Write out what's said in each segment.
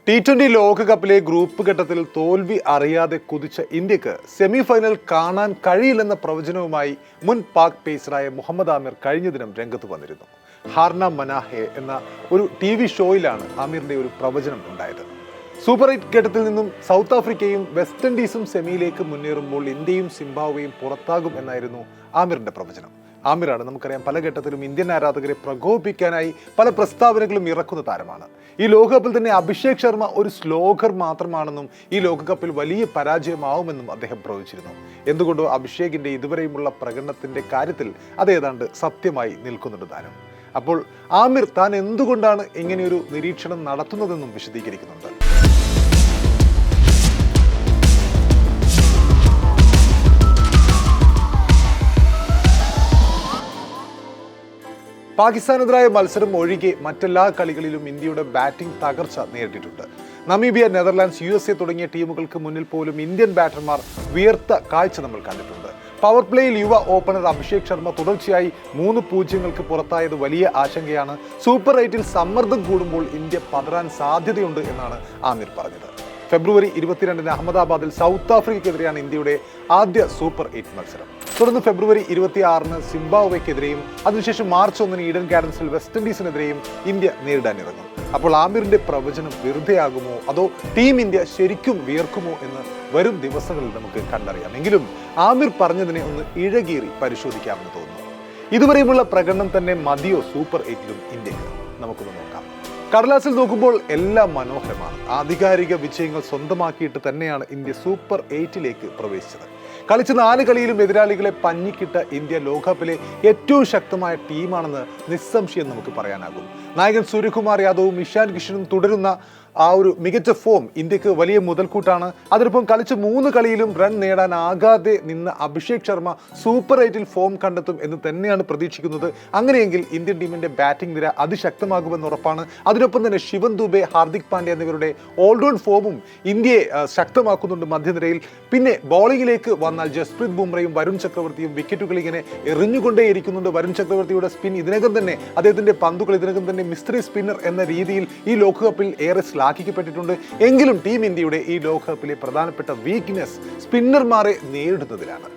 T20 ലോകകപ്പിലെ group ഘട്ടത്തിൽ തോൽവി അറിയാതെ കുതിച്ച ഇന്ത്യക്ക് സെമി ഫൈനൽ കാണാൻ കഴിയില്ലെന്ന പ്രവചനവുമായി മുൻ പാക് പേസറായ മുഹമ്മദ് ആമിർ കഴിഞ്ഞ ദിനം രംഗത്ത് വന്നിരുന്നു. ഹാർന മനാഹെ എന്ന ഒരു TV ഷോയിലാണ് ആമിറിന്റെ ഒരു പ്രവചനം ഉണ്ടായത്. സൂപ്പർ 8 ഘട്ടത്തിൽ നിന്നും സൗത്ത് ആഫ്രിക്കയും വെസ്റ്റ് ഇൻഡീസും സെമിയിലേക്ക് മുന്നേറുമ്പോൾ ഇന്ത്യയും സിംബാബ്വേയും പുറത്താകും എന്നായിരുന്നു ആമിറിന്റെ പ്രവചനം. ആമിറാണ് നമുക്കറിയാം പല ഘട്ടത്തിലും ഇന്ത്യൻ ആരാധകരെ പ്രകോപിപ്പിക്കാനായി പല പ്രസ്താവനകളും ഇറക്കുന്ന താരമാണ്. ഈ ലോകകപ്പിൽ തന്നെ അഭിഷേക് ശർമ്മ ഒരു സ്ലോഗർ മാത്രമാണെന്നും ഈ ലോകകപ്പിൽ വലിയ പരാജയമാവുമെന്നും അദ്ദേഹം പ്രവചിച്ചിരുന്നു. എന്തുകൊണ്ടോ അഭിഷേകിന്റെ ഇതുവരെയുമുള്ള പ്രകടനത്തിന്റെ കാര്യത്തിൽ അത് ഏതാണ്ട് സത്യമായി നിൽക്കുന്നുണ്ട് താരം. അപ്പോൾ ആമിർ താൻ എന്തുകൊണ്ടാണ് ഇങ്ങനെയൊരു നിരീക്ഷണം നടത്തുന്നതെന്നും വിശദീകരിക്കുന്നുണ്ട്. പാകിസ്ഥാനെതിരായ മത്സരം ഒഴികെ മറ്റെല്ലാ കളികളിലും ഇന്ത്യയുടെ ബാറ്റിംഗ് തകർച്ച നേരിട്ടിട്ടുണ്ട്. നമീബിയ, നെതർലാൻഡ്സ്, USA തുടങ്ങിയ ടീമുകൾക്ക് മുന്നിൽ പോലും ഇന്ത്യൻ ബാറ്റർമാർ വിയർത്ത കാഴ്ച നമ്മൾ കണ്ടിട്ടുണ്ട്. പവർ പ്ലേയിൽ യുവ ഓപ്പണർ അഭിഷേക് ശർമ്മ തുടർച്ചയായി 3-0 പുറത്തായത് വലിയ ആശങ്കയാണ്. സൂപ്പർ 8-ൽ സമ്മർദ്ദം കൂടുമ്പോൾ ഇന്ത്യ പതറാൻ സാധ്യതയുണ്ട് എന്നാണ് ആമിർ പറഞ്ഞത്. ഫെബ്രുവരി 22-ന് അഹമ്മദാബാദിൽ സൗത്ത് ആഫ്രിക്കയ്ക്കെതിരെയാണ് ഇന്ത്യയുടെ ആദ്യ സൂപ്പർ 8 മത്സരം. തുടർന്ന് ഫെബ്രുവരി 26-ന് സിംബാബ്വേക്കെതിരെയും അതിനുശേഷം മാർച്ച് 1-ന് ഈഡൻ ഗാർഡൻസിൽ വെസ്റ്റ് ഇൻഡീസിനെതിരെയും ഇന്ത്യ നേരിടാനിറങ്ങും. അപ്പോൾ ആമിറിന്റെ പ്രവചനം വെറുതെയാകുമോ അതോ ടീം ഇന്ത്യ ശരിക്കും വിയർക്കുമോ എന്ന് വരും ദിവസങ്ങളിൽ നമുക്ക് കണ്ടറിയാം. എങ്കിലും ആമിർ പറഞ്ഞതിനെ ഒന്ന് ഇഴകീറി പരിശോധിക്കാമെന്ന് തോന്നുന്നു. ഇതുവരെയുമുള്ള പ്രകടനം തന്നെ മതിയോ സൂപ്പർ 8-ലും ഇന്ത്യക്ക്? നമുക്കൊന്ന് നോക്കാം. കടലാസിൽ നോക്കുമ്പോൾ എല്ലാം മനോഹരമാണ്. ആധികാരിക വിജയങ്ങൾ സ്വന്തമാക്കിയിട്ട് തന്നെയാണ് ഇന്ത്യ സൂപ്പർ 8-ലേക്ക് പ്രവേശിച്ചത്. കളിച്ച 4 കളിയിലും എതിരാളികളെ പഞ്ഞിക്കിട്ട ഇന്ത്യ ലോകകപ്പിലെ ഏറ്റവും ശക്തമായ ടീമാണെന്ന് നിസ്സംശയം നമുക്ക് പറയാനാകും. നായകൻ സൂര്യകുമാർ യാദവും ഇഷാൻ കിഷനും തുടരുന്ന ആ ഒരു മികച്ച ഫോം ഇന്ത്യക്ക് വലിയ മുതൽക്കൂട്ടാണ്. അതിനൊപ്പം കളിച്ച 3 കളിയിലും റൺ നേടാനാകാതെ നിന്ന അഭിഷേക് ശർമ്മ സൂപ്പർ 8-ൽ ഫോം കണ്ടെത്തും എന്ന് തന്നെയാണ് പ്രതീക്ഷിക്കുന്നത്. അങ്ങനെയെങ്കിൽ ഇന്ത്യൻ ടീമിന്റെ ബാറ്റിംഗ് നിര അതിശക്തമാകുമെന്ന് ഉറപ്പാണ്. അതിനൊപ്പം തന്നെ ശിവൻ ദുബെ, ഹാർദിക് പാണ്ഡ്യ എന്നിവരുടെ ഓൾറൗണ്ട് ഫോമും ഇന്ത്യയെ ശക്തമാക്കുന്നുണ്ട് മധ്യനിരയിൽ. പിന്നെ ബോളിംഗിലേക്ക് വന്നാൽ ജസ്പ്രീത് ബുംറയും വരുൺ ചക്രവർത്തിയും വിക്കറ്റുകൾ ഇങ്ങനെ എറിഞ്ഞുകൊണ്ടേയിരിക്കുന്നുണ്ട്. വരുൺ ചക്രവർത്തിയുടെ സ്പിൻ ഇതിനകം തന്നെ അദ്ദേഹത്തിന്റെ പന്തുകൾ ഇതിനകം തന്നെ മിസ്റ്ററി സ്പിന്നർ എന്ന രീതിയിൽ ഈ ലോകകപ്പിൽ ഏറെ ാക്കിക്കപ്പെട്ടിട്ടുണ്ട്. എങ്കിലും ടീം ഇന്ത്യയുടെ ഈ ലോകകപ്പിലെ പ്രധാനപ്പെട്ട വീക്ക്നെസ് സ്പിന്നർമാരെ നേരിടുന്നതിലാണ്.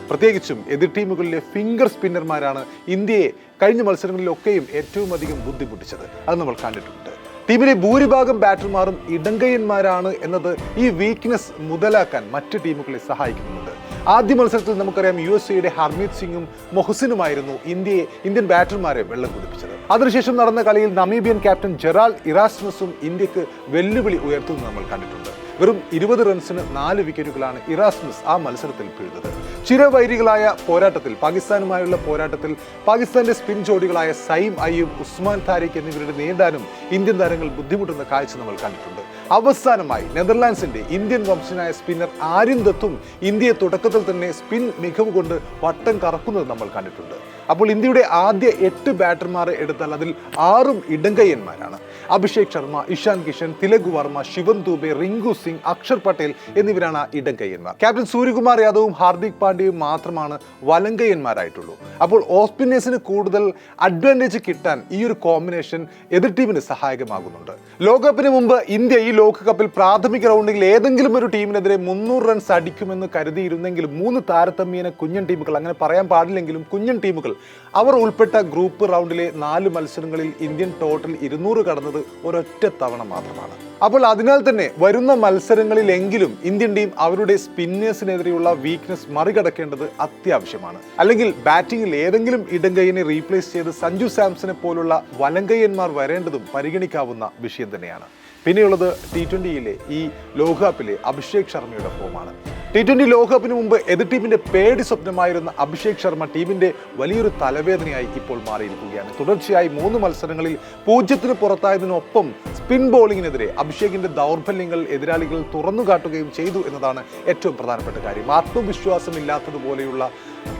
പ്രത്യേകിച്ചും എതിർ ടീമുകളിലെ ഫിംഗർ സ്പിന്നർമാരാണ് ഇന്ത്യയെ കഴിഞ്ഞ മത്സരങ്ങളിലൊക്കെയും ഏറ്റവും അധികം ബുദ്ധിമുട്ടിച്ചത്. അത് നമ്മൾ കണ്ടിട്ടുണ്ട്. ടീമിലെ ഭൂരിഭാഗം ബാറ്റർമാരും ഇടങ്കയ്യന്മാരാണ് എന്നത് ഈ വീക്ക്നെസ് മുതലാക്കാൻ മറ്റ് ടീമുകളെ സഹായിക്കുന്നുണ്ട്. ആദ്യ മത്സരത്തിൽ നമുക്കറിയാം USA-യുടെ ഹർമീത് സിംഗും മൊഹസിനുമായിരുന്നു ഇന്ത്യൻ ബാറ്റർമാരെ വെള്ളം കുതിപ്പിച്ചത്. അതിനുശേഷം നടന്ന കളിയിൽ നമീബിയൻ ക്യാപ്റ്റൻ ജെറാൾ ഇറാസ്മസും ഇന്ത്യക്ക് വെല്ലുവിളി ഉയർത്തുന്നത് നമ്മൾ കണ്ടിട്ടുണ്ട്. വെറും 20 റൺസിന് 4 വിക്കറ്റുകളാണ് ഇറാസ്മസ് ആ മത്സരത്തിൽ പിഴുതത്. ചിരവൈരികളായ പോരാട്ടത്തിൽ പാകിസ്ഥാനുമായുള്ള പോരാട്ടത്തിൽ പാകിസ്ഥാന്റെ സ്പിൻ ജോഡികളായ സൈം അയ്യൂബ്, ഉസ്മാൻ താരിഖ് എന്നിവരുടെ നേരിടാനും ഇന്ത്യൻ താരങ്ങൾ ബുദ്ധിമുട്ടുന്ന കാഴ്ച നമ്മൾ കണ്ടിട്ടുണ്ട്. അവസാനമായി നെതർലാൻഡ്സിന്റെ ഇന്ത്യൻ വംശനായ സ്പിന്നർ ആര്യൻ ദത്തും ഇന്ത്യയെ തുടക്കത്തിൽ തന്നെ സ്പിൻ മികവ് കൊണ്ട് വട്ടം കറക്കുന്നത് നമ്മൾ കണ്ടിട്ടുണ്ട്. അപ്പോൾ ഇന്ത്യയുടെ ആദ്യ 8 ബാറ്റർമാരെ എടുത്താൽ അതിൽ 6 ഇടങ്കയ്യന്മാരാണ്. അഭിഷേക് ശർമ്മ, ഇഷാൻ കിഷൻ, തിലക് വർമ്മ, ശിവൻ ദുബെ, റിങ്കു സിംഗ്, അക്ഷർ പട്ടേൽ എന്നിവരാണ് ആ ഇടങ്കയ്യന്മാർ. ക്യാപ്റ്റൻ സൂര്യകുമാർ യാദവും ഹാർദിക് പാണ്ഡ്യയും മാത്രമാണ് വലങ്കയ്യന്മാരായിട്ടുള്ളൂ. അപ്പോൾ ഓഫ് സ്പിന്നേഴ്സിന് കൂടുതൽ അഡ്വാൻറ്റേജ് കിട്ടാൻ ഈ ഒരു കോമ്പിനേഷൻ എതിർ ടീമിന് സഹായകമാകുന്നുണ്ട്. ലോകകപ്പിന് മുമ്പ് ഇന്ത്യ ഈ ലോകകപ്പിൽ പ്രാഥമിക റൗണ്ടിൽ ഏതെങ്കിലും ഒരു ടീമിനെതിരെ 300 റൺസ് അടിക്കുമെന്ന് കരുതിയിരുന്നെങ്കിലും 3 താരതമ്യേന കുഞ്ഞൻ ടീമുകൾ, അങ്ങനെ പറയാൻ പാടില്ലെങ്കിലും കുഞ്ഞൻ ടീമുകൾ, അവർ ഉൾപ്പെട്ട ഗ്രൂപ്പ് റൗണ്ടിലെ 4 മത്സരങ്ങളിൽ ഇന്ത്യൻ ടോട്ടൽ 200 കടന്നത് ഒരൊറ്റ തവണ മാത്രമാണ്. അപ്പോൾ അതിനാൽ തന്നെ വരുന്ന മത്സരങ്ങളിലെങ്കിലും ഇന്ത്യൻ ടീം അവരുടെ സ്പിന്നേഴ്സിനെതിരെയുള്ള വീക്ക്നെസ് മറികടക്കേണ്ടത് അത്യാവശ്യമാണ്. അല്ലെങ്കിൽ ബാറ്റിംഗിൽ ഏതെങ്കിലും ഇടങ്കയ്യനെ റീപ്ലേസ് ചെയ്ത് സഞ്ജു സാംസനെ പോലുള്ള വലങ്കയ്യന്മാർ വരേണ്ടതും പരിഗണിക്കാവുന്ന വിഷയം തന്നെയാണ്. പിന്നെയുള്ളത് T20-യിലെ ഈ ലോകകപ്പിലെ അഭിഷേക് ശർമ്മയുടെ ഫോമാണ്. T20 ലോകകപ്പിന് മുമ്പ് എതിർ ടീമിന്റെ പേടി സ്വപ്നമായിരുന്ന അഭിഷേക് ശർമ്മ ടീമിന്റെ വലിയൊരു തലവേദനയായി ഇപ്പോൾ മാറിയിരിക്കുകയാണ്. തുടർച്ചയായി 3 മത്സരങ്ങളിൽ 0-ന് പുറത്തായതിനൊപ്പം സ്പിൻ ബോളിങ്ങിനെതിരെ അഭിഷേകിന്റെ ദൗർബല്യങ്ങൾ എതിരാളികൾ തുറന്നുകാട്ടുകയും ചെയ്തു എന്നതാണ് ഏറ്റവും പ്രധാനപ്പെട്ട കാര്യം. ആത്മവിശ്വാസമില്ലാത്തതുപോലെയുള്ള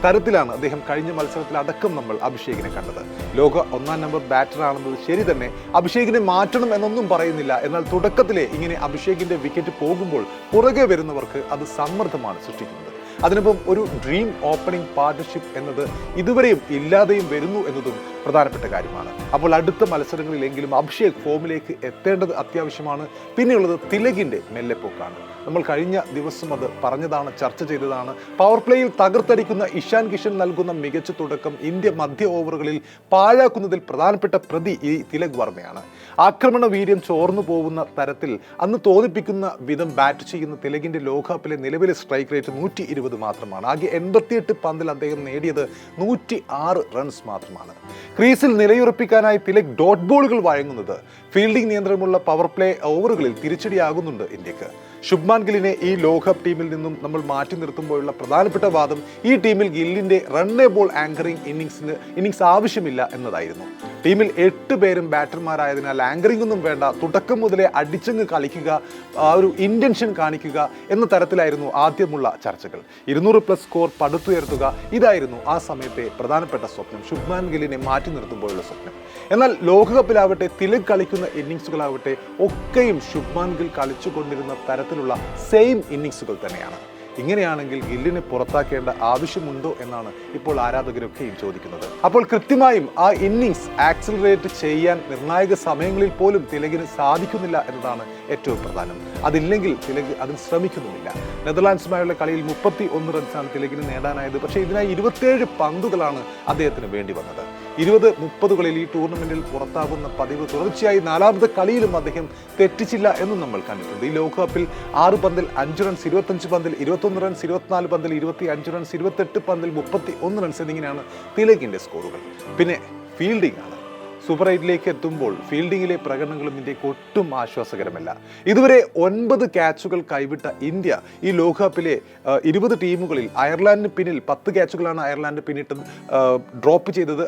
തരത്തിലാണ് അദ്ദേഹം കഴിഞ്ഞ മത്സരത്തിൽ അടക്കം നമ്മൾ അഭിഷേകിനെ കണ്ടത്. ലോക 1-ാം നമ്പർ ബാറ്ററാണെന്നത് ശരി തന്നെ, അഭിഷേകിനെ മാറ്റണം എന്നൊന്നും പറയുന്നില്ല. എന്നാൽ തുടക്കത്തിലെ ഇങ്ങനെ അഭിഷേകിന്റെ വിക്കറ്റ് പോകുമ്പോൾ പുറകെ വരുന്നവർക്ക് അത് സമ്മർദ്ദമാണ് സൃഷ്ടിക്കുന്നത്. അതിനൊപ്പം ഒരു ഡ്രീം ഓപ്പണിംഗ് പാർട്ണർഷിപ്പ് എന്നത് ഇതുവരെയും ഇല്ലാതെയും വരുന്നു എന്നതും പ്രധാനപ്പെട്ട കാര്യമാണ്. അപ്പോൾ അടുത്ത മത്സരങ്ങളിലെങ്കിലും അഭിഷേക് ഫോമിലേക്ക് എത്തേണ്ടത് അത്യാവശ്യമാണ്. പിന്നെയുള്ളത് തിലകിൻ്റെ മെല്ലെപ്പോക്കാണ്. നമ്മൾ കഴിഞ്ഞ ദിവസം അത് പറഞ്ഞതാണ്, ചർച്ച ചെയ്തതാണ്. പവർ പ്ലേയിൽ തകർത്തടിക്കുന്ന ഇഷാൻ കിഷൻ നൽകുന്ന മികച്ച തുടക്കം ഇന്ത്യ മധ്യ ഓവറുകളിൽ പാഴാക്കുന്നതിൽ പ്രധാനപ്പെട്ട പ്രതി ഈ തിലക് വർമ്മയാണ്. ആക്രമണ വീര്യം ചോർന്നു പോകുന്ന തരത്തിൽ അന്ന് തോന്നിപ്പിക്കുന്ന വിധം ബാറ്റ് ചെയ്യുന്ന തിലകിന്റെ ലോകകപ്പിലെ നിലവിലെ സ്ട്രൈക്ക് റേറ്റ് 120 മാത്രമാണ്. ആകെ 88 പന്തിൽ അദ്ദേഹം നേടിയത് 106 റൺസ് മാത്രമാണ്. ക്രീസിൽ നിലയുറപ്പിക്കാനായി തിലക് ഡോട്ട് ബോളുകൾ വഴങ്ങുന്നത് ഫീൽഡിംഗ് നിയന്ത്രണമുള്ള പവർ പ്ലേ ഓവറുകളിൽ തിരിച്ചടിയാകുന്നുണ്ട് ഇന്ത്യക്ക്. ശുഭ്മാൻ ഗില്ലിനെ ഈ ലോകകപ്പ് ടീമിൽ നിന്നും നമ്മൾ മാറ്റി നിർത്തുമ്പോഴുള്ള പ്രധാനപ്പെട്ട വാദം ഈ ടീമിൽ ഗില്ലിന്റെ റണ്ണേ ബോൾ ആങ്കറിംഗ് ഇന്നിങ്സ് ആവശ്യമില്ല എന്നതായിരുന്നു. ടീമിൽ 8 പേരും ബാറ്റർമാരായതിനാൽ ആങ്കറിംഗ് ഒന്നും വേണ്ട, തുടക്കം മുതലേ അടിച്ചങ്ങ് കളിക്കുക, ആ ഒരു ഇന്റൻഷൻ കാണിക്കുക എന്ന തരത്തിലായിരുന്നു ആദ്യമുള്ള ചർച്ചകൾ. 200+ സ്കോർ പടുത്തുയർത്തുക, ഇതായിരുന്നു ആ സമയത്തെ പ്രധാനപ്പെട്ട സ്വപ്നം, ശുഭ്മാൻ ഗില്ലിനെ മാറ്റി നിർത്തുമ്പോഴുള്ള സ്വപ്നം. എന്നാൽ ലോകകപ്പിലാവട്ടെ തിലക് കളിക്കുന്ന ഇന്നിങ്സുകളാവട്ടെ ഒക്കെയും ശുഭ്മാൻ ഗിൽ കളിച്ചുകൊണ്ടിരുന്ന തരത്തിലുള്ള സെയിം ഇന്നിങ്സുകൾ തന്നെയാണ്. ഇങ്ങനെയാണെങ്കിൽ ഗില്ലിനെ പുറത്താക്കേണ്ട ആവശ്യമുണ്ടോ എന്നാണ് ഇപ്പോൾ ആരാധകരൊക്കെയും ചോദിക്കുന്നത്. അപ്പോൾ കൃത്യമായും ആ ഇന്നിങ്സ് ആക്സിലറേറ്റ് ചെയ്യാൻ നിർണായക സമയങ്ങളിൽ പോലും തിലകിന് സാധിക്കുന്നില്ല എന്നതാണ് ഏറ്റവും പ്രധാനം. അതില്ലെങ്കിൽ തിലക് അതിന് ശ്രമിക്കുന്നുമില്ല. നെതർലാൻഡ്സുമായുള്ള കളിയിൽ 31 റൺസാണ് തിലകിന് നേടാനായത്. പക്ഷേ ഇതിനായി 27 പന്തുകളാണ് അദ്ദേഹത്തിന് വേണ്ടി വന്നത്. 20-30 കളിൽ ഈ ടൂർണമെന്റിൽ പുറത്താകുന്ന പതിവ് തുടർച്ചയായി 4ാമത്തെ കളിയിലും അദ്ദേഹം തെറ്റിച്ചില്ല എന്നും നമ്മൾ കണ്ടിട്ടുണ്ട്. ഈ ലോകകപ്പിൽ 6 പന്തിൽ 5 റൺസ്, 25 പന്തിൽ 21 റൺസ്, 24 പന്തിൽ 25 റൺസ്, 28 പന്തിൽ 31 റൺസ് എന്നിങ്ങനെയാണ് തിലകിന്റെ സ്കോറുകൾ. പിന്നെ ഫീൽഡിംഗ് ആണ്. സൂപ്പർ 8ലേക്ക് എത്തുമ്പോൾ ഫീൽഡിങ്ങിലെ പ്രകടനങ്ങളും ഇന്ത്യക്ക് ഒട്ടും ആശ്വാസകരമല്ല. ഇതുവരെ 9 ക്യാച്ചുകൾ കൈവിട്ട ഇന്ത്യ ഈ ലോകകപ്പിലെ 20 ടീമുകളിൽ അയർലാൻഡിന് പിന്നിൽ 10 ക്യാച്ചുകളാണ് അയർലാൻഡ് പിന്നിട്ട് ഡ്രോപ്പ് ചെയ്തത്.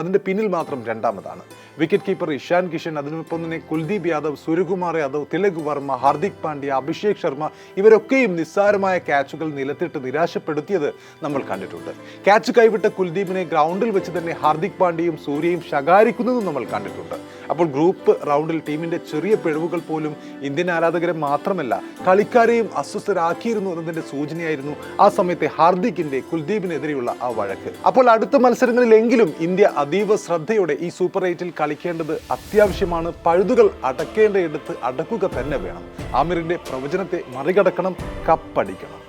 അതിൻ്റെ പിന്നിൽ മാത്രം 2ാമതാണ്. വിക്കറ്റ് കീപ്പർ ഇഷാൻ കിഷൻ, അതിനൊപ്പം തന്നെ കുൽദീപ് യാദവ്, സൂര്യകുമാർ യാദവ്, തിലക് വർമ്മ, ഹാർദിക് പാണ്ഡ്യ, അഭിഷേക് ശർമ്മ ഇവരൊക്കെയും നിസ്സാരമായ ക്യാച്ചുകൾ നിലത്തിട്ട് നിരാശപ്പെടുത്തിയത് നമ്മൾ കണ്ടിട്ടുണ്ട്. ക്യാച്ച് കൈവിട്ട കുൽദീപിനെ ഗ്രൗണ്ടിൽ വെച്ച് തന്നെ ഹാർദിക് പാണ്ഡ്യയും സൂര്യയും ശകാരിക്കുന്നതും നമ്മൾ കണ്ടിട്ടുണ്ട്. അപ്പോൾ ഗ്രൂപ്പ് റൗണ്ടിൽ ടീമിന്റെ ചെറിയ പിഴവുകൾ പോലും ഇന്ത്യൻ ആരാധകരെ മാത്രമല്ല കളിക്കാരെയും അസ്വസ്ഥരാക്കിയിരുന്നു എന്നതിന്റെ സൂചനയായിരുന്നു ആ സമയത്തെ ഹാർദിക്കിന്റെ കുൽദീപിനെതിരെയുള്ള ആ വഴക്ക്. അപ്പോൾ അടുത്ത മത്സരങ്ങളിലെങ്കിലും ഇന്ത്യ അതീവ ശ്രദ്ധയോടെ ഈ സൂപ്പർ 8ൽ കളിക്കേണ്ടത് അത്യാവശ്യമാണ്. പഴുതുകൾ അടക്കേണ്ടയിടത്ത് അടക്കുക തന്നെ വേണം. ആമിറിന്റെ പ്രവചനത്തെ മറികടക്കണം, കപ്പടിക്കണം.